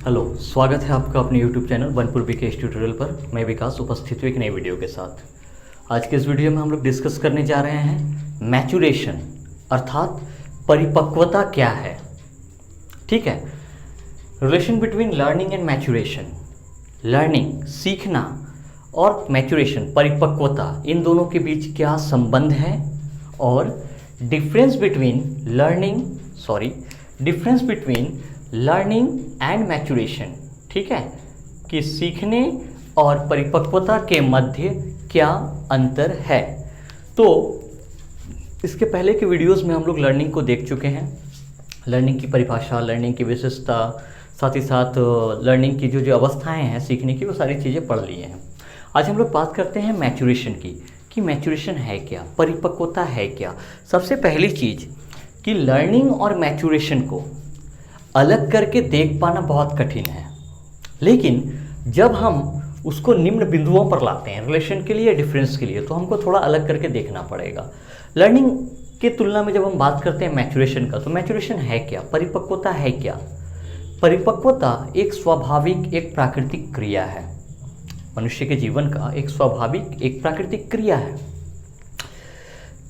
Hello, स्वागत है आपका अपने YouTube चैनल वनपुर विकेश ट्यूटोरियल पर। मैं विकास उपस्थित हूँ एक नई वीडियो के साथ। आज के इस वीडियो में हम लोग डिस्कस करने जा रहे हैं मैच्योरेशन, अर्थात परिपक्वता क्या है। ठीक है, relation between learning and maturation. Learning सीखना और मैच्योरेशन परिपक्वता, इन दोनों के बीच क्या संबंध है और difference between learning and maturation. ठीक है, कि सीखने और परिपक्वता के मध्य क्या अंतर है। तो इसके पहले के वीडियोस में हम लोग लर्निंग को देख चुके हैं, लर्निंग की परिभाषा, लर्निंग की विशेषता, साथ ही साथ लर्निंग की जो अवस्थाएं हैं सीखने की, वो सारी चीज़ें पढ़ ली हैं। आज हम लोग बात करते हैं मैच्योरेशन की, कि मैच्योरेशन है क्या, परिपक्वता है क्या। सबसे पहली चीज़ कि लर्निंग और मैच्योरेशन को अलग करके देख पाना बहुत कठिन है, लेकिन जब हम उसको निम्न बिंदुओं पर लाते हैं रिलेशन के लिए, डिफरेंस के लिए, तो हमको थोड़ा अलग करके देखना पड़ेगा। लर्निंग के तुलना में जब हम बात करते हैं मैच्योरेशन का, तो मैच्योरेशन है क्या, परिपक्वता है क्या। परिपक्वता एक स्वाभाविक, एक प्राकृतिक क्रिया है, मनुष्य के जीवन का एक स्वाभाविक, एक प्राकृतिक क्रिया है।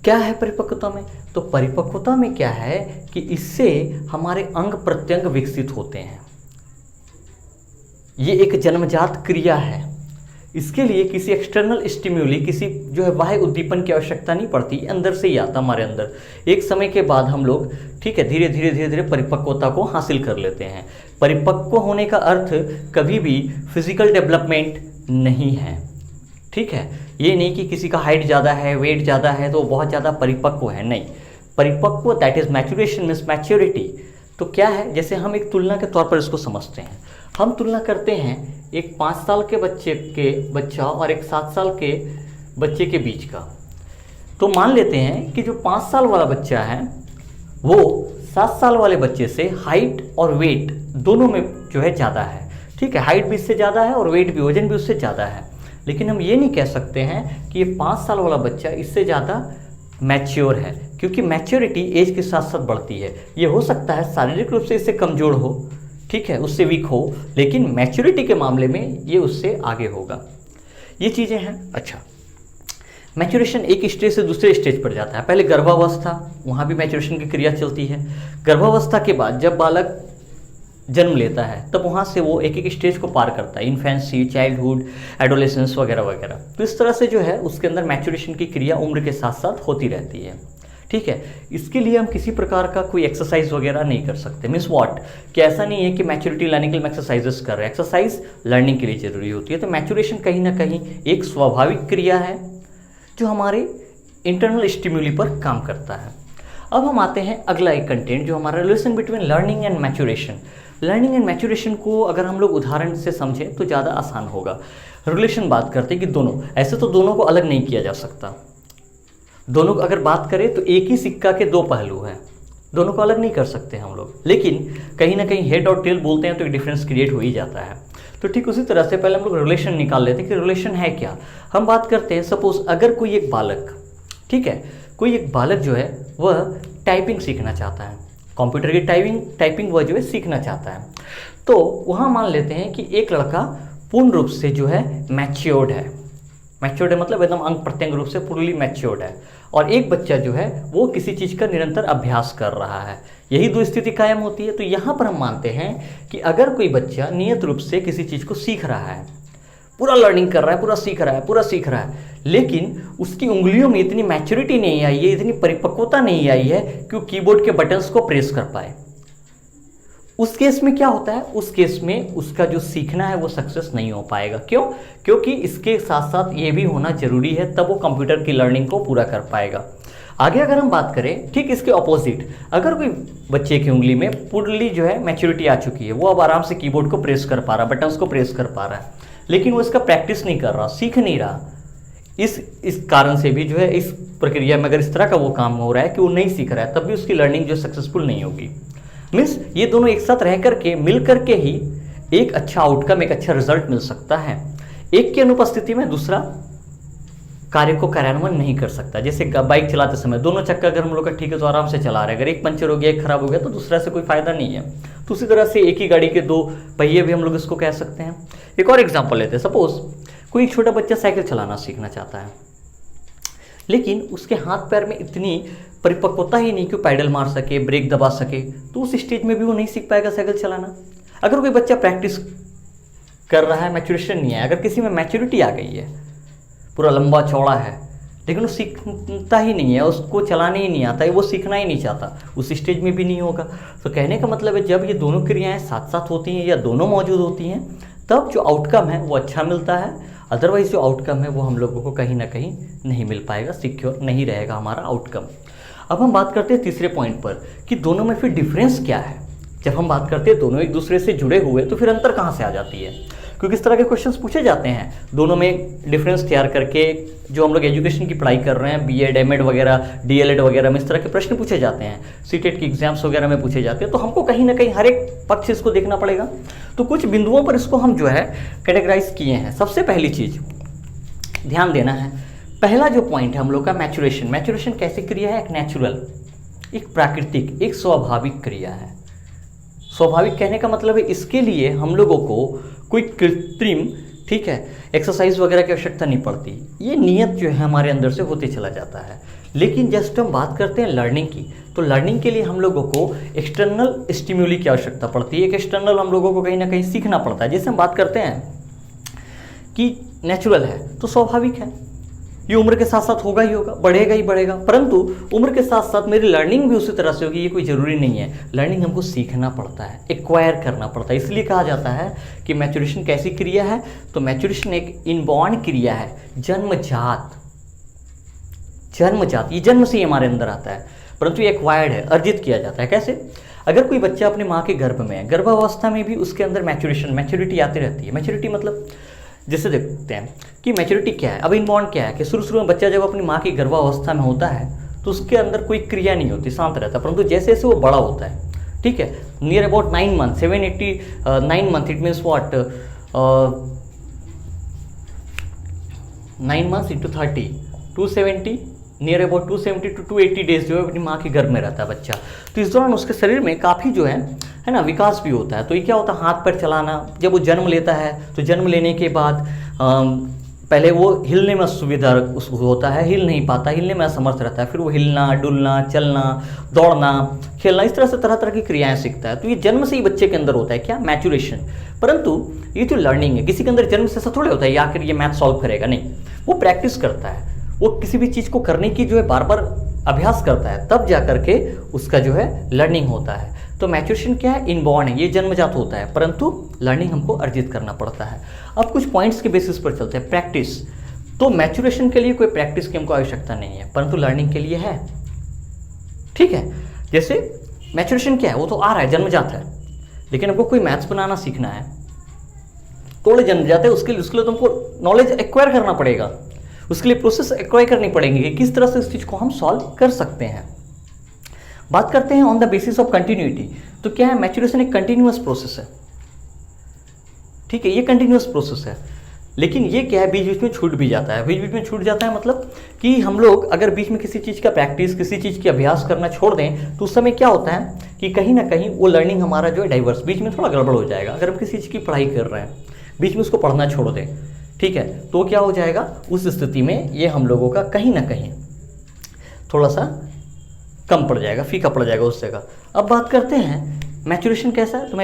क्या है परिपक्वता में? तो परिपक्वता में क्या है कि इससे हमारे अंग प्रत्यंग विकसित होते हैं। ये एक जन्मजात क्रिया है, इसके लिए किसी एक्सटर्नल स्टिम्यूली, किसी जो है बाह्य उद्दीपन की आवश्यकता नहीं पड़ती, अंदर से ही आता हमारे अंदर। एक समय के बाद हम लोग, ठीक है, धीरे धीरे परिपक्वता को हासिल कर लेते हैं। परिपक्व होने का अर्थ कभी भी फिजिकल डेवलपमेंट नहीं है। ठीक है, ये नहीं कि किसी का हाइट ज़्यादा है, वेट ज़्यादा है तो बहुत ज़्यादा परिपक्व है, नहीं। परिपक्व that is maturation means maturity. तो क्या है, जैसे हम एक तुलना के तौर पर इसको समझते हैं। हम तुलना करते हैं एक 5 साल के बच्चा और एक 7 साल के बच्चे के बीच का। तो मान लेते हैं कि जो 5 साल वाला बच्चा है वो 7 साल वाले बच्चे से हाइट और वेट दोनों में जो है ज़्यादा है। ठीक है, हाइट भी इससे ज़्यादा है और वेट भी, वजन भी उससे ज़्यादा है। लेकिन हम ये नहीं कह सकते हैं कि ये 5 साल वाला बच्चा इससे ज़्यादा मैच्योर है, क्योंकि मैच्योरिटी एज के साथ साथ बढ़ती है। ये हो सकता है शारीरिक रूप से इससे कमज़ोर हो, ठीक है, उससे वीक हो, लेकिन मैच्योरिटी के मामले में ये उससे आगे होगा। ये चीज़ें हैं। अच्छा, मैच्योरेशन एक स्टेज से दूसरे स्टेज पर जाता है। पहले गर्भावस्था, वहाँ भी मैच्योरेशन की क्रिया चलती है। गर्भावस्था के बाद जब बालक जन्म लेता है तब वहाँ से वो एक एक स्टेज को पार करता है, इन्फेंसी, चाइल्डहुड, एडोलेसेंस वगैरह वगैरह। तो इस तरह से जो है उसके अंदर मैच्योरेशन की क्रिया उम्र के साथ साथ होती रहती है। ठीक है, इसके लिए हम किसी प्रकार का कोई एक्सरसाइज वगैरह नहीं कर सकते। मीन्स व्हाट, कि ऐसा नहीं है कि मैच्योरिटी लाने के लिए हम एक्सरसाइजेस कर रहे हैं। एक्सरसाइज लर्निंग के लिए जरूरी होती है। तो मैच्योरेशन कहीं ना कहीं एक स्वाभाविक क्रिया है जो हमारे इंटरनल स्टिम्यूली पर काम करता है। अब हम आते हैं अगला एक कंटेंट, जो हमारा relation between learning and maturation. Learning and maturation को अगर हम लोग उदाहरण से समझें तो ज़्यादा आसान होगा। रिलेशन बात करते हैं कि दोनों, ऐसे तो दोनों को अलग नहीं किया जा सकता। दोनों को अगर बात करें तो एक ही सिक्का के 2 पहलू हैं, दोनों को अलग नहीं कर सकते हम लोग। लेकिन कहीं ना कहीं हेड और टेल बोलते हैं तो एक डिफरेंस क्रिएट हो ही जाता है। तो ठीक उसी तरह से पहले हम लोग रिलेशन निकाल लेते हैं कि रिलेशन है क्या। हम बात करते हैं, सपोज अगर कोई एक बालक, ठीक है, कोई एक बालक जो है वह टाइपिंग सीखना चाहता है, कंप्यूटर की टाइपिंग वह जो है सीखना चाहता है। तो वहाँ मान लेते हैं कि एक लड़का पूर्ण रूप से जो है मैच्योर्ड है। मैच्योर्ड है मतलब एकदम अंग प्रत्यंग रूप से पूर्णली मैच्योर्ड है, और एक बच्चा जो है वो किसी चीज़ का निरंतर अभ्यास कर रहा है। यही 2 स्थिति कायम होती है। तो यहाँ पर हम मानते हैं कि अगर कोई बच्चा नियत रूप से किसी चीज़ को सीख रहा है, पूरा लर्निंग कर रहा है, पूरा सीख रहा है, लेकिन उसकी उंगलियों में इतनी मैच्योरिटी नहीं आई है, इतनी परिपक्वता नहीं आई है कि वो कीबोर्ड के बटन्स को प्रेस कर पाए, उस केस में क्या होता है, उस केस में उसका जो सीखना है वो सक्सेस नहीं हो पाएगा। क्यों? क्योंकि इसके साथ साथ ये भी होना जरूरी है, तब वो कंप्यूटर की लर्निंग को पूरा कर पाएगा। आगे अगर हम बात करें, ठीक इसके ऑपोजिट, अगर कोई बच्चे की उंगली में पूर्णली जो है मैच्योरिटी आ चुकी है, वो अब आराम से कीबोर्ड को प्रेस कर पा रहा है, बटन्स को प्रेस कर पा रहा है, लेकिन वो इसका प्रैक्टिस नहीं कर रहा, सीख नहीं रहा, इस कारण से भी जो है इस प्रक्रिया में अगर इस तरह का वो काम हो रहा है कि वो नहीं सीख रहा है, तब भी उसकी लर्निंग जो सक्सेसफुल नहीं होगी। मीन्स ये दोनों एक साथ रह करके, मिल करके ही एक अच्छा आउटकम, एक अच्छा रिजल्ट मिल सकता है। एक की अनुपस्थिति में दूसरा कार्य को कार्यान्वयन नहीं कर सकता। जैसे बाइक चलाते समय दोनों चक्का अगर हम लोग का ठीक है तो आराम से चला रहे हैं, अगर एक पंचर हो गया एक खराब हो गया तो दूसरा से कोई फायदा नहीं है। तो उसी तरह से एक ही गाड़ी के दो पहिए भी हम लोग इसको कह सकते हैं। एक और एग्जाम्पल लेते हैं, सपोज कोई छोटा बच्चा साइकिल चलाना सीखना चाहता है, लेकिन उसके हाथ पैर में इतनी परिपक्वता ही नहीं कि वो पैडल मार सके, ब्रेक दबा सके, तो उस स्टेज में भी वो नहीं सीख पाएगा साइकिल चलाना। अगर कोई बच्चा प्रैक्टिस कर रहा है, मैच्योरेशन नहीं है, अगर किसी में मैच्योरिटी आ गई है, पूरा लंबा चौड़ा है, लेकिन वो सीखता ही नहीं है, उसको चलाने ही नहीं आता है, वो सीखना ही नहीं चाहता, उस स्टेज में भी नहीं होगा। तो कहने का मतलब है जब ये दोनों क्रियाएं साथ साथ होती हैं या दोनों मौजूद होती हैं, तब जो आउटकम है वो अच्छा मिलता है। अदरवाइज जो आउटकम है वो हम लोगों को कहीं ना कहीं नहीं मिल पाएगा, सिक्योर नहीं रहेगा हमारा आउटकम। अब हम बात करते हैं तीसरे पॉइंट पर कि दोनों में फिर डिफरेंस क्या है। जब हम बात करते हैं दोनों एक दूसरे से जुड़े हुए, तो फिर अंतर कहाँ से आ जाती है, क्योंकि इस तरह के क्वेश्चंस पूछे जाते हैं। दोनों में डिफरेंस तैयार करके जो हम लोग एजुकेशन की पढ़ाई कर रहे हैं, बीएड, एमएड वगैरह, डीएलएड वगैरह में इस तरह के प्रश्न पूछे जाते हैं, सीटेट की एग्जाम्स वगैरह में पूछे जाते हैं। तो हमको कहीं ना कहीं हर एक पक्ष इसको देखना पड़ेगा। तो कुछ बिंदुओं पर इसको हम जो है कैटेगराइज किए हैं। सबसे पहली चीज ध्यान देना है, पहला जो पॉइंट है हम लोग का मैच्योरेशन। मैच्योरेशन कैसी क्रिया है, एक नेचुरल, एक प्राकृतिक, एक स्वाभाविक क्रिया है। स्वाभाविक कहने का मतलब है इसके लिए हम लोगों को कोई कृत्रिम, ठीक है, एक्सरसाइज वगैरह की आवश्यकता नहीं पड़ती, ये नियत जो है हमारे अंदर से होते चला जाता है। लेकिन जस्ट हम बात करते हैं लर्निंग की, तो लर्निंग के लिए हम लोगों को एक्सटर्नल स्टिम्युली की आवश्यकता पड़ती है। एक एक्सटर्नल हम लोगों को कहीं ना कहीं सीखना पड़ता है। जैसे हम बात करते हैं कि नेचुरल है तो स्वाभाविक है, ये उम्र के साथ साथ होगा ही होगा, बढ़ेगा ही बढ़ेगा, परंतु उम्र के साथ साथ मेरी लर्निंग भी उसी तरह से होगी, ये कोई जरूरी नहीं है। लर्निंग हमको सीखना पड़ता है, एक्वायर करना पड़ता है। इसलिए कहा जाता है कि मैच्योरेशन कैसी क्रिया है, तो मैच्योरेशन एक इनबॉर्न क्रिया है, जन्मजात। ये जन्म से ही हमारे अंदर आता है, परंतु ये एक्वायर्ड है, अर्जित किया जाता है। कैसे, अगर कोई बच्चा अपने माँ के गर्भ में है, गर्भावस्था में भी उसके अंदर मैच्योरिटी आती रहती है। मैच्योरिटी मतलब जैसे देखते हैं कि मैच्योरिटी क्या है, अब इनबॉर्न क्या है कि शुरू में बच्चा जब अपनी माँ की गर्भावस्था में होता है तो उसके अंदर कोई क्रिया नहीं होती, शांत रहता है, परंतु जैसे जैसे वो बड़ा होता है, ठीक है, near about 9 month, 789 month, it means what, 9 months into 30, 270, near about 270 to 280 days जो है अपनी माँ के गर्भ में रहता है बच्चा। तो इस दौरान उसके शरीर में काफ़ी जो है ना विकास भी होता है। तो ये क्या होता है, हाथ पैर चलाना, जब वो जन्म लेता है तो जन्म लेने के बाद पहले वो हिलने में सुविधा उसको होता है, हिल नहीं पाता, हिलने में असमर्थ रहता है, फिर वो हिलना, डुलना, चलना, दौड़ना, खेलना, इस तरह से तरह तरह की क्रियाएं सीखता है। तो ये जन्म से ही बच्चे के अंदर होता है क्या, मैच्योरेशन। परंतु ये जो लर्निंग है, किसी के अंदर जन्म से ऐसा थोड़े होता है या आखिर ये मैथ सॉल्व करेगा, नहीं, वो प्रैक्टिस करता है, वो किसी भी चीज़ को करने की जो है बार बार अभ्यास करता है, तब जा करके उसका जो है लर्निंग होता है। तो मैच्योरेशन क्या है, इनबॉर्न है, ये जन्मजात होता है, परंतु लर्निंग हमको अर्जित करना पड़ता है। अब कुछ पॉइंट्स के बेसिस पर चलते हैं। प्रैक्टिस, तो मैच्योरेशन के लिए कोई प्रैक्टिस की हमको आवश्यकता नहीं है, परंतु लर्निंग के लिए है, ठीक है। जैसे मैच्योरेशन क्या है, वो तो आ रहा है, जन्मजात है, लेकिन हमको कोई मैथ्स बनाना सीखना है, थोड़े जन्मजात है, उसके लिए तुमको नॉलेज एक्वायर करना पड़ेगा, उसके लिए प्रोसेस एक्वायर करनी पड़ेंगी कि किस तरह से इस चीज़ को हम सॉल्व कर सकते हैं। बात करते हैं on the basis of continuity. तो क्या है, मैच्योरेशन एक कंटिन्यूअस प्रोसेस है, ठीक है, ये कंटिन्यूअस प्रोसेस है, लेकिन ये क्या है, बीच बीच में छूट भी जाता है। बीच बीच में छूट जाता है मतलब कि हम लोग अगर बीच में किसी चीज़ का प्रैक्टिस, किसी चीज़ की अभ्यास करना छोड़ दें, तो उस समय क्या होता है कि कहीं ना कहीं वो लर्निंग हमारा जो है डाइवर्स, बीच में थोड़ा गड़बड़ हो जाएगा। अगर हम किसी चीज़ की पढ़ाई कर रहे हैं, बीच में उसको पढ़ना छोड़ दें, ठीक है, तो क्या हो जाएगा, उस स्थिति में ये हम लोगों का कहीं ना कहीं थोड़ा सा कम पड़ जाएगा, फीका पड़ जाएगा उस जगह। अब बात करते हैं मैच्योरेशन कैसा है। तो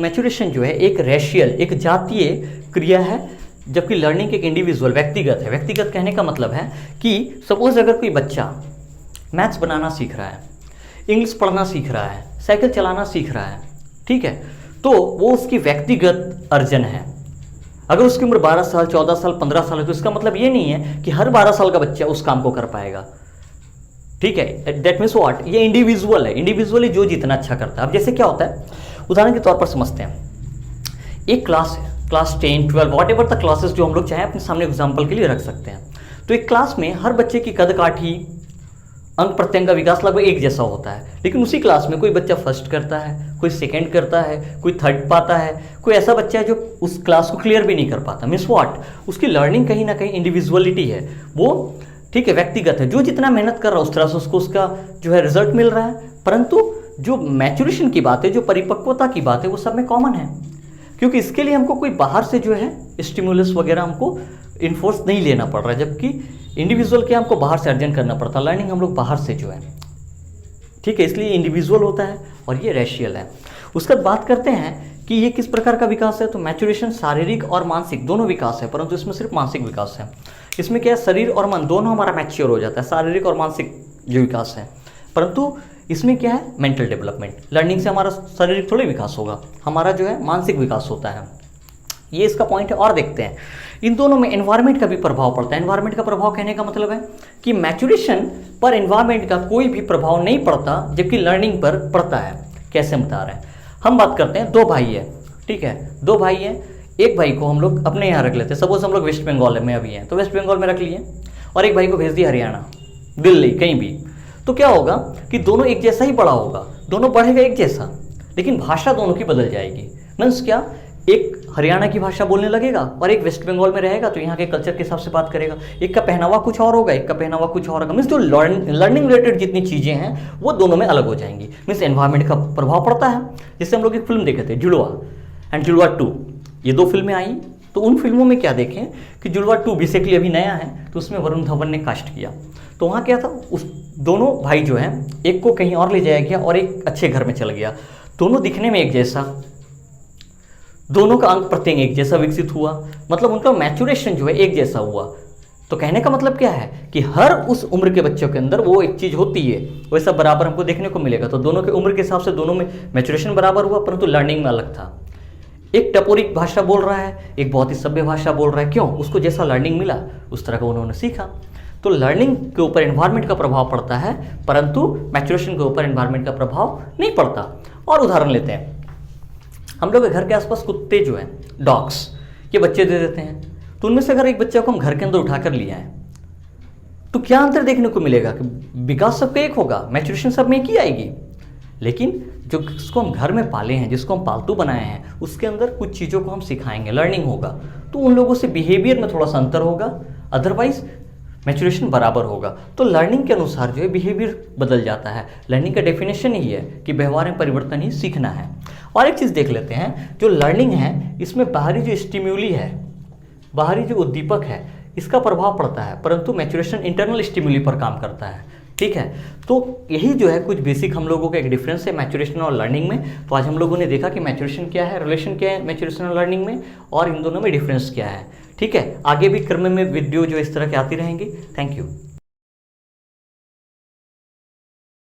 मैच्योरेशन जो है एक रेशियल, एक जातीय क्रिया है, जबकि लर्निंग एक इंडिविजुअल, व्यक्तिगत है। व्यक्तिगत कहने का मतलब है कि सपोज अगर कोई बच्चा मैथ्स बनाना सीख रहा है, इंग्लिश पढ़ना सीख रहा है, साइकिल चलाना सीख रहा है, ठीक है, तो वो उसकी व्यक्तिगत अर्जन है। अगर उसकी उम्र 12 साल, 14 साल, 15 साल है, तो इसका मतलब ये नहीं है कि हर 12 साल का बच्चा उस काम को कर पाएगा, ठीक है। दैट मीन्स व्हाट, ये इंडिविजुअल है, इंडिविजुअली जो जितना अच्छा करता है। अब जैसे क्या होता है, उदाहरण के तौर पर समझते हैं, एक क्लास है, class 10, 12, what ever the classes जो हम लोग चाहे अपने सामने एग्जाम्पल के लिए रख सकते हैं। तो एक क्लास में हर बच्चे की कद काठी, अंग प्रत्यंग का विकास लगभग एक जैसा होता है, लेकिन उसी क्लास में कोई बच्चा फर्स्ट करता है, कोई सेकंड करता है, कोई थर्ड पाता है, कोई ऐसा बच्चा है जो उस क्लास को क्लियर भी नहीं कर पाता। मीन्स व्हाट, उसकी लर्निंग कहीं ना कहीं इंडिविजुअलिटी है, वो ठीक है व्यक्तिगत है, जो जितना मेहनत कर रहा है उस तरह से उसको उसका जो है रिजल्ट मिल रहा है। परंतु जो मैच्योरेशन की बात है, जो परिपक्वता की बात है, वो सब में कॉमन है, क्योंकि इसके लिए हमको कोई बाहर से जो है स्टिमुलस वगैरह हमको इन्फोर्स नहीं लेना पड़ रहा है, जबकि इंडिविजुअल के हमको बाहर से अर्जन करना पड़ता है, लर्निंग हम लोग बाहर से जो है, ठीक है, इसलिए इंडिविजुअल होता है और ये रेशियल है। उसके बाद बात करते हैं कि ये किस प्रकार का विकास है। तो मैच्योरेशन शारीरिक और मानसिक दोनों विकास है, परंतु इसमें सिर्फ मानसिक विकास है। इसमें क्या है, शरीर और मन दोनों हमारा मैच्योर हो जाता है, शारीरिक और मानसिक जो विकास है। परंतु इसमें क्या है, मेंटल डेवलपमेंट। लर्निंग से हमारा शारीरिक थोड़ी विकास होगा, हमारा जो है मानसिक विकास होता है, ये इसका पॉइंट है। और देखते हैं इन दोनों में एनवायरनमेंट का भी प्रभाव पड़ता है। एनवायरनमेंट का प्रभाव कहने का मतलब है कि मैच्योरेशन पर एनवायरनमेंट का कोई भी प्रभाव नहीं पड़ता, जबकि लर्निंग पर पड़ता है। कैसे बता रहे हैं, हम बात करते हैं, दो भाई है, ठीक है, दो भाई हैं, एक भाई को हम लोग अपने यहाँ रख लेते हैं, सपोज हम लोग वेस्ट बंगाल में अभी हैं, तो वेस्ट बंगाल में रख लिए, और एक भाई को भेज दिया हरियाणा, दिल्ली, कहीं भी। तो क्या होगा कि दोनों एक जैसा ही बड़ा होगा, दोनों बढ़ेगा एक जैसा, लेकिन भाषा दोनों की बदल जाएगी। मीन्स क्या, एक हरियाणा की भाषा बोलने लगेगा और एक वेस्ट बंगाल में रहेगा तो यहाँ के कल्चर के हिसाब से बात करेगा, एक का पहनावा कुछ और होगा, एक का पहनावा कुछ और होगा। मीन्स जो लर्निंग रिलेटेड जितनी चीज़ें हैं वो दोनों में अलग हो जाएंगी। मीन्स एनवायरनमेंट का प्रभाव पड़ता है। जैसे हम लोग एक फिल्म देखे थे जुड़वा एंड जुड़वा 2, ये दो फिल्में आई, तो उन फिल्मों में क्या देखें कि जुड़वा 2 बेसिकली अभी नया है, तो उसमें वरुण धवन ने कास्ट किया। तो वहाँ क्या था, उस दोनों भाई जो हैं, एक को कहीं और ले जाया गया और एक अच्छे घर में चल गया, दोनों दिखने में एक जैसा, दोनों का अंग प्रत्यंग एक जैसा विकसित हुआ, मतलब उनका मैच्योरेशन जो है एक जैसा हुआ। तो कहने का मतलब क्या है कि हर उस उम्र के बच्चों के अंदर वो एक चीज़ होती है, वैसा बराबर हमको देखने को मिलेगा। तो दोनों के उम्र के हिसाब से दोनों में मैच्योरेशन बराबर हुआ, परंतु लर्निंग में अलग था। एक टपोरिक भाषा बोल रहा है, एक बहुत ही सभ्य भाषा बोल रहा है, क्यों, उसको जैसा लर्निंग मिला उस तरह का उन्होंने सीखा। तो लर्निंग के ऊपर एनवायरनमेंट का प्रभाव पड़ता है, परंतु मैच्योरेशन के ऊपर एनवायरनमेंट का प्रभाव नहीं पड़ता। और उदाहरण लेते हैं, हम लोग के घर के आसपास कुत्ते जो हैं, डॉग्स, ये बच्चे दे देते हैं, तो उनमें से अगर एक बच्चा को हम घर के अंदर उठाकर ले आए तो क्या अंतर देखने को मिलेगा कि विकास सबका एक होगा, मैच्योरेशन सब में एक ही आएगी। लेकिन जो जिसको हम घर में पाले हैं, जिसको हम पालतू बनाए हैं, उसके अंदर कुछ चीज़ों को हम सिखाएंगे, लर्निंग होगा, तो उन लोगों से बिहेवियर में थोड़ा सा अंतर होगा, अदरवाइज मैच्योरेशन बराबर होगा। तो लर्निंग के अनुसार जो है बिहेवियर बदल जाता है। लर्निंग का डेफिनेशन ही है कि व्यवहार में परिवर्तन ही सीखना है। और एक चीज़ देख लेते हैं, जो लर्निंग है इसमें बाहरी जो स्टिम्यूली है, बाहरी जो उद्दीपक है, इसका प्रभाव पड़ता है, परंतु मैच्योरेशन इंटरनल स्टिम्यूली पर काम करता है, ठीक है। तो यही जो है कुछ बेसिक हम लोगों का एक डिफरेंस है मैच्योरेशन और लर्निंग में। तो आज हम लोगों ने देखा कि मैच्योरेशन क्या है, रिलेशन क्या है मैच्योरेशन और लर्निंग में, और इन दोनों में डिफरेंस क्या है, ठीक है। आगे भी क्रम में वीडियो जो इस तरह की आती रहेंगी। Thank you.